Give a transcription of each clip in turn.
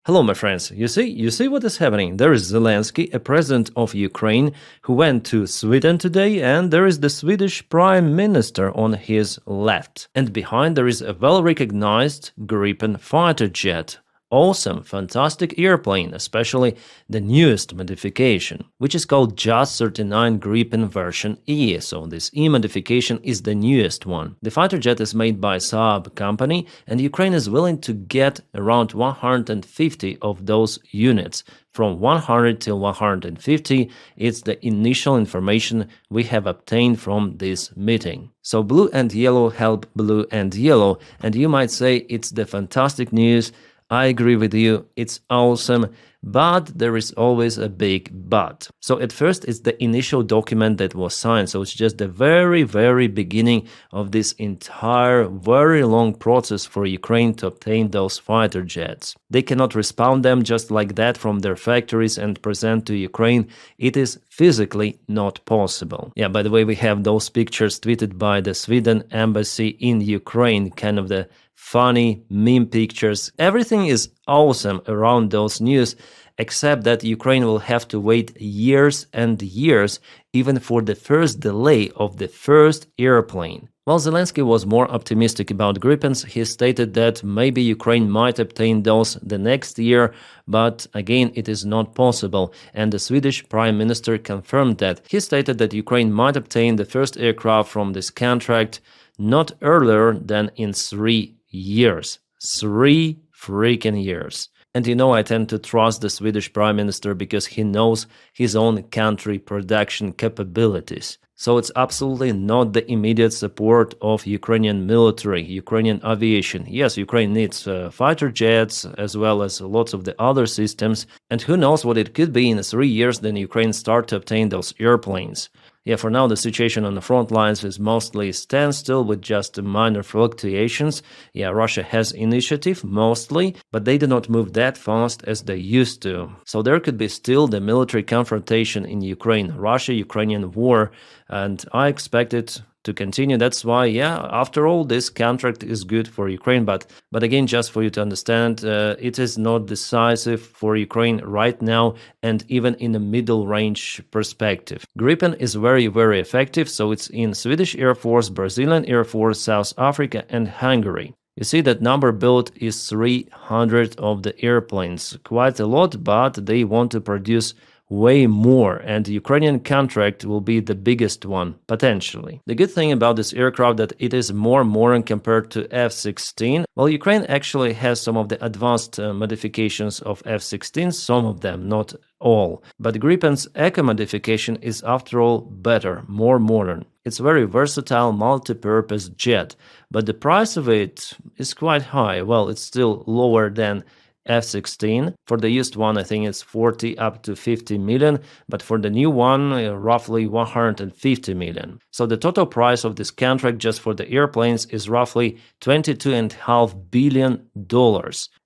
Hello, my friends. You see what is happening? There is Zelensky, a president of Ukraine, who went to Sweden today, and there is the Swedish Prime Minister on his left. And behind there is a well-recognized Gripen Fighter Jet. Awesome, fantastic airplane, especially the newest modification, which is called JAS 39 Gripen version E. So this E modification is the newest one. The fighter jet is made by Saab company, and Ukraine is willing to get around 150 of those units. From 100 till 150, it's the initial information we have obtained from this meeting. So blue and yellow help blue and yellow, and you might say it's the fantastic news. I agree with you, it's awesome, but there is always a big but. So at first it's the initial document that was signed, so it's just the very beginning of this entire very long process for Ukraine to obtain those fighter jets. They cannot respawn them just like that from their factories and present to Ukraine. It is physically not possible. Yeah, by the way, we have those pictures tweeted by the Sweden embassy in Ukraine, kind of the funny meme pictures. Everything is awesome around those news, except that Ukraine will have to wait years and years even for the first delay of the first airplane. While Zelensky was more optimistic about Gripens, he stated that maybe Ukraine might obtain those the next year, but again it is not possible, and the Swedish Prime Minister confirmed that. He stated that Ukraine might obtain the first aircraft from this contract not earlier than in 3 years. 3 freaking years. And you know, I tend to trust the Swedish Prime Minister because he knows his own country production capabilities. So it's absolutely not the immediate support of Ukrainian military, Ukrainian aviation. Yes, Ukraine needs fighter jets as well as lots of the other systems. And who knows what it could be in 3 years then Ukraine start to obtain those airplanes. Yeah, for now the situation on the front lines is mostly standstill with just minor fluctuations. Yeah, Russia has initiative mostly, but they do not move that fast as they used to. So there could be still the military confrontation in Ukraine, Russia-Ukrainian war, and I expect it to continue. That's why, yeah, after all, this contract is good for Ukraine. But again, just for you to understand, it is not decisive for Ukraine right now and even in a middle range perspective. Gripen is very effective. So it's in Swedish Air Force, Brazilian Air Force, South Africa and Hungary. You see that number built is 300 of the airplanes. Quite a lot, but they want to produce way more, and the Ukrainian contract will be the biggest one, potentially. The good thing about this aircraft that it is more modern compared to F-16. Well, Ukraine actually has some of the advanced modifications of F-16, some of them, not all. But Gripen's Eco modification is after all better, more modern. It's very versatile, multi-purpose jet, but the price of it is quite high. Well, it's still lower than F-16. For the used one, I think it's 40 up to 50 million, but for the new one, roughly 150 million. So the total price of this contract just for the airplanes is roughly $22.5 billion.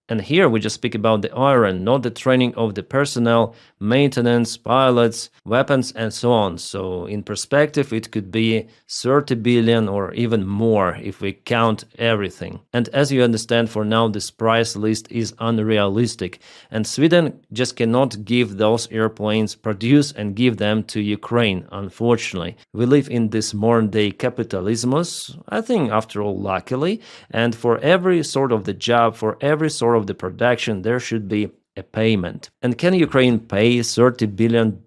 And here we just speak about the iron, not the training of the personnel, maintenance, pilots, weapons, and so on. So in perspective, it could be 30 billion or even more if we count everything. And as you understand, for now, this price list is unrealistic. And Sweden just cannot give those airplanes, produce and give them to Ukraine, unfortunately. We live in this modern-day capitalismus, I think, after all, luckily. And for every sort of the job, for every sort of the production, there should be a payment. And can Ukraine pay $30 billion?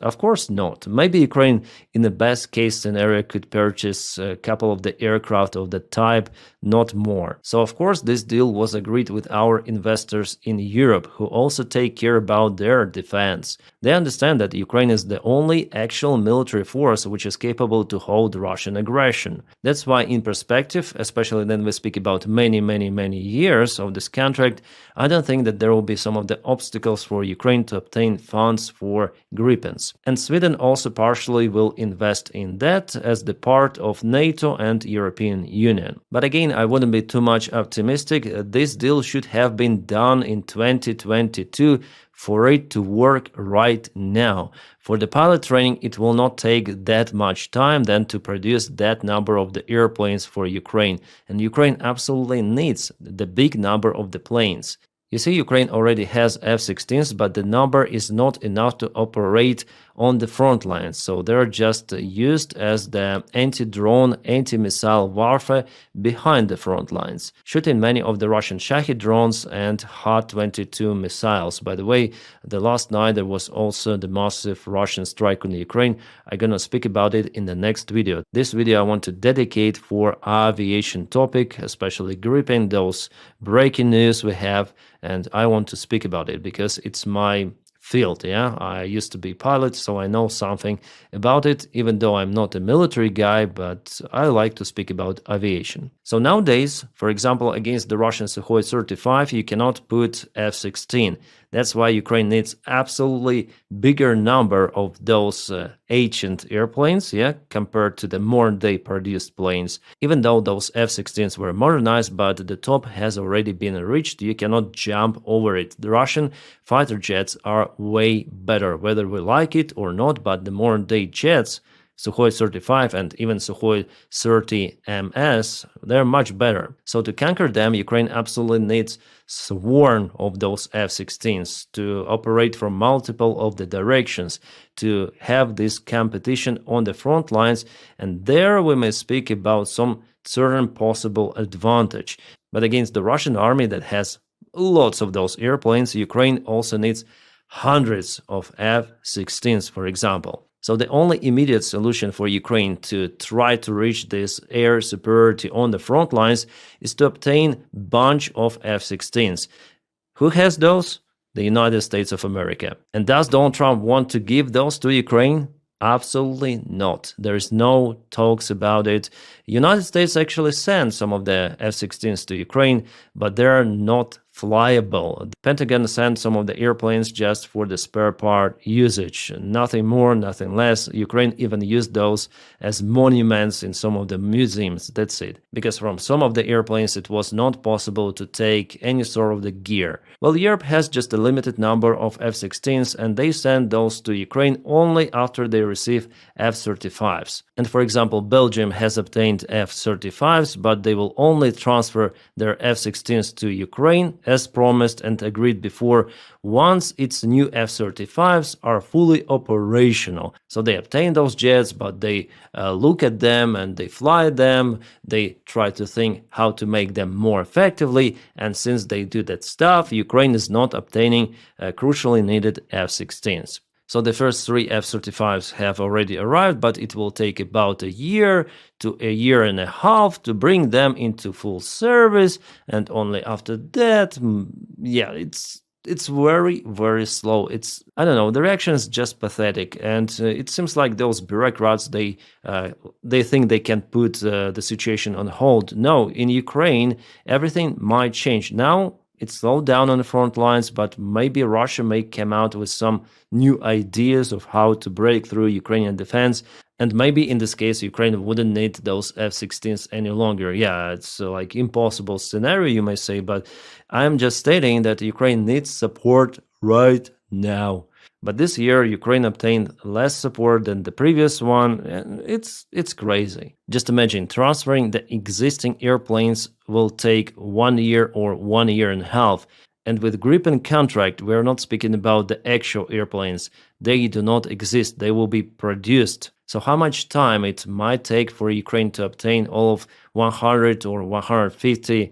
Of course not. Maybe Ukraine, in the best case scenario, could purchase a couple of the aircraft of the type, not more. So of course this deal was agreed with our investors in Europe, who also take care about their defense. They understand that Ukraine is the only actual military force which is capable to hold Russian aggression. That's why in perspective, especially when we speak about many years of this contract, I don't think that there will be some of the obstacles for Ukraine to obtain funds for Gripens. And Sweden also partially will invest in that as the part of NATO and European Union. But again, I wouldn't be too much optimistic. This deal should have been done in 2022 for it to work right now. For the pilot training, it will not take that much time then to produce that number of the airplanes for Ukraine. And Ukraine absolutely needs the big number of the planes. You see, Ukraine already has F-16s, but the number is not enough to operate on the front lines, so they're just used as the anti-drone, anti-missile warfare behind the front lines, shooting many of the Russian Shahed drones and Ha-22 missiles. By the way, the last night there was also the massive Russian strike on Ukraine. I'm gonna speak about it in the next video. This video I want to dedicate for aviation topic, especially Gripen, those breaking news we have, and I want to speak about it because it's my field. Yeah, I used to be pilot, so I know something about it, even though I'm not a military guy, but I like to speak about aviation. So nowadays, for example, against the Russian Sukhoi 35, you cannot put F-16. That's why Ukraine needs absolutely bigger number of those ancient airplanes, yeah, compared to the modern day produced planes. Even though those F-16s were modernized, but the top has already been reached, you cannot jump over it. The Russian fighter jets are way better, whether we like it or not, but the modern day jets, Sukhoi 35 and even Sukhoi 30 MS, they're much better. So to conquer them, Ukraine absolutely needs swarm of those F-16s to operate from multiple of the directions, to have this competition on the front lines, and there we may speak about some certain possible advantage. But against the Russian army that has lots of those airplanes, Ukraine also needs hundreds of F-16s, for example. So the only immediate solution for Ukraine to try to reach this air superiority on the front lines is to obtain a bunch of F-16s. Who has those? The United States of America. And does Donald Trump want to give those to Ukraine? Absolutely not. There is no talks about it. United States actually sent some of the F-16s to Ukraine, but they're not flyable. The Pentagon sent some of the airplanes just for the spare part usage. Nothing more, nothing less. Ukraine even used those as monuments in some of the museums. That's it. Because from some of the airplanes it was not possible to take any sort of the gear. Well, Europe has just a limited number of F-16s and they send those to Ukraine only after they receive F-35s. And for example, Belgium has obtained F-35s, but they will only transfer their F-16s to Ukraine as promised and agreed before, once its new F-35s are fully operational. So they obtain those jets, but they look at them and they fly them, they try to think how to make them more effectively, and since they do that stuff, Ukraine is not obtaining crucially needed F-16s. So the first 3 F-35s have already arrived, but it will take about a year to a year and a half to bring them into full service, and only after that, yeah, it's very, very slow. I don't know, the reaction is just pathetic, and it seems like those bureaucrats, they think they can put the situation on hold. No, in Ukraine, everything might change. Now, it's slowed down on the front lines, but maybe Russia may come out with some new ideas of how to break through Ukrainian defense. And maybe in this case, Ukraine wouldn't need those F-16s any longer. Yeah, it's like impossible scenario, you may say, but I'm just stating that Ukraine needs support right now. But this year, Ukraine obtained less support than the previous one, and it's crazy. Just imagine, transferring the existing airplanes will take 1 year or 1 year and a half. And with Gripen contract, we're not speaking about the actual airplanes. They do not exist, they will be produced. So how much time it might take for Ukraine to obtain all of 100 or 150,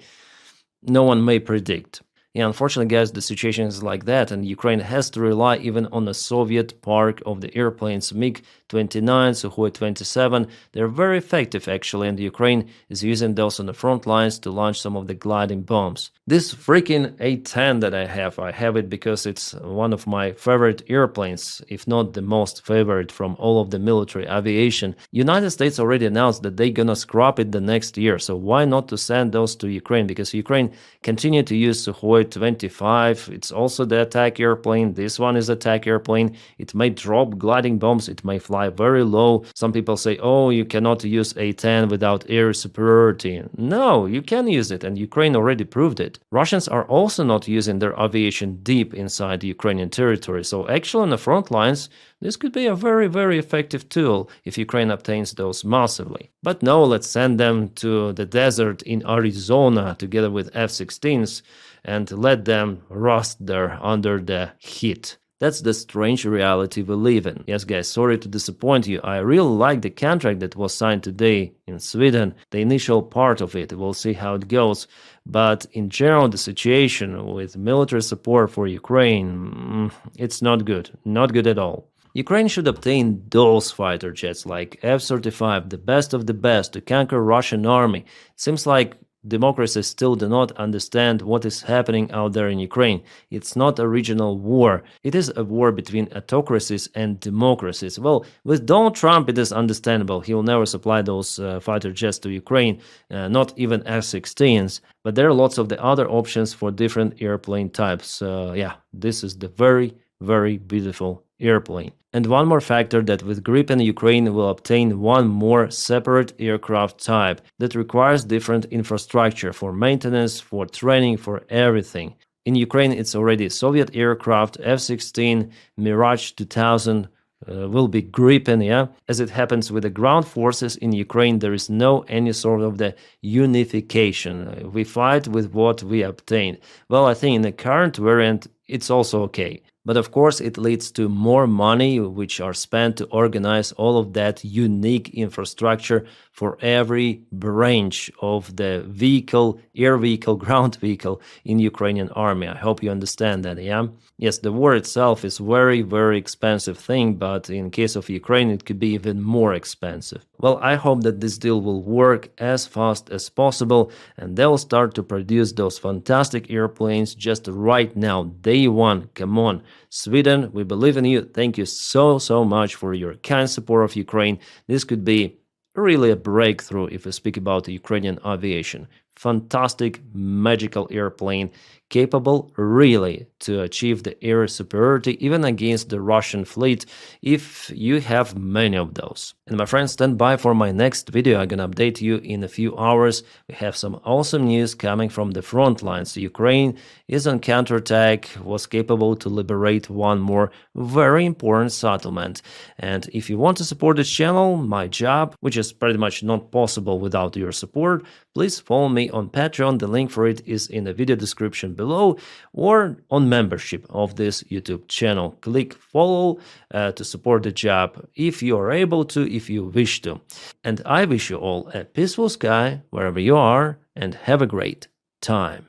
no one may predict. Yeah, unfortunately, guys, the situation is like that, and Ukraine has to rely even on the Soviet park of the airplanes MiG-29, Sukhoi 27. They're very effective, actually, and Ukraine is using those on the front lines to launch some of the gliding bombs. This freaking A-10 that I have it because it's one of my favorite airplanes, if not the most favorite from all of the military aviation. United States already announced that they're gonna scrap it the next year, so why not to send those to Ukraine? Because Ukraine continue to use Sukhoi 25. It's also the attack airplane. This one is attack airplane. It may drop gliding bombs. It may fly very low. Some people say, oh, you cannot use A-10 without air superiority. No, you can use it, and Ukraine already proved it. Russians are also not using their aviation deep inside the Ukrainian territory. So actually on the front lines, this could be a very, very effective tool if Ukraine obtains those massively. But no, let's send them to the desert in Arizona together with F-16s. and let them rust there under the heat. That's the strange reality we live in. Yes, guys, sorry to disappoint you. I really like the contract that was signed today in Sweden, the initial part of it. We'll see how it goes. But in general, the situation with military support for Ukraine, it's not good. Not good at all. Ukraine should obtain those fighter jets like F-35, the best of the best, to conquer Russian army. Seems like democracies still do not understand what is happening out there in Ukraine. It's not a regional war. It is a war between autocracies and democracies. Well, with Donald Trump, it is understandable. He will never supply those fighter jets to Ukraine, not even F-16s. But there are lots of the other options for different airplane types. Yeah, this is the very, very beautiful airplane. And one more factor that with Gripen Ukraine will obtain one more separate aircraft type that requires different infrastructure for maintenance, for training, for everything. In Ukraine, it's already Soviet aircraft, F-16, Mirage 2000, will be Gripen, yeah? As it happens with the ground forces in Ukraine, there is no any sort of the unification. We fight with what we obtain. Well, I think in the current variant, it's also okay. But of course, it leads to more money which are spent to organize all of that unique infrastructure for every branch of the vehicle, air vehicle, ground vehicle in Ukrainian army. I hope you understand that, yeah? Yes, the war itself is very, very expensive thing, but in case of Ukraine, it could be even more expensive. Well, I hope that this deal will work as fast as possible, and they'll start to produce those fantastic airplanes just right now, day one. Come on. Sweden, we believe in you. Thank you so, so much for your kind support of Ukraine. This could be really a breakthrough if we speak about the Ukrainian aviation. Fantastic, magical airplane, capable really to achieve the air superiority even against the Russian fleet if you have many of those. And my friends, stand by for my next video. I'm gonna update you in a few hours. We have some awesome news coming from the front lines. Ukraine is on counterattack, was capable to liberate one more very important settlement. And if you want to support this channel, my job, which is pretty much not possible without your support, please follow me on Patreon. The link for it is in the video description below, or on membership of this YouTube channel. Click follow to support the job if you are able to, if you wish to. And I wish you all a peaceful sky wherever you are, and have a great time.